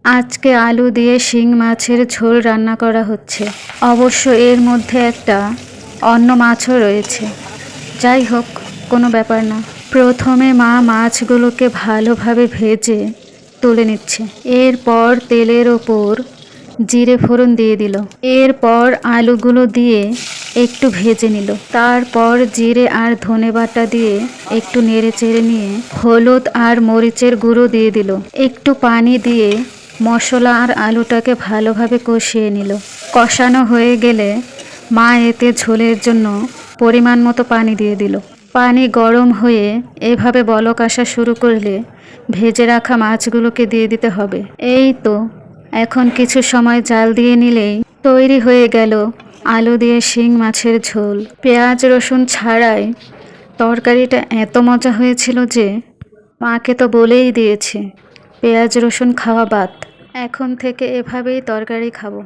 আজকে আলু দিয়ে শিং মাছের ঝোল রান্না করা হচ্ছে। অবশ্য এর মধ্যে একটা অন্য মাছও রয়েছে। যাই হোক, কোনো ব্যাপার না। প্রথমে মা মাছগুলোকে ভালোভাবে ভেজে তুলে নিচ্ছে। এরপর তেলের ওপর জিরে ফোড়ন দিয়ে দিল। এরপর আলুগুলো দিয়ে একটু ভেজে নিল। তারপর জিরে আর ধনে বাটা দিয়ে একটু নেড়ে চেড়ে নিয়ে হলুদ আর মরিচের গুঁড়ো দিয়ে দিল। একটু পানি দিয়ে মশলা আর আলুটাকে ভালোভাবে কষিয়ে নিল। কষানো হয়ে গেলে মা এতে ঝোলের জন্য পরিমাণ মতো পানি দিয়ে দিল। পানি গরম হয়ে এভাবে বলক আসা শুরু করলে ভেজে রাখা মাছগুলোকে দিয়ে দিতে হবে। এই তো, এখন কিছু সময় জাল দিয়ে নিলেই তৈরি হয়ে গেল আলু দিয়ে শিং মাছের ঝোল। পেঁয়াজ রসুন ছাড়াই তরকারিটা এত মজা হয়েছিল যে মাকে তো বলেই দিয়েছে পেঁয়াজ রসুন খাওয়া বাদ। এখন থেকে এভাবেই তরকারি খাবো।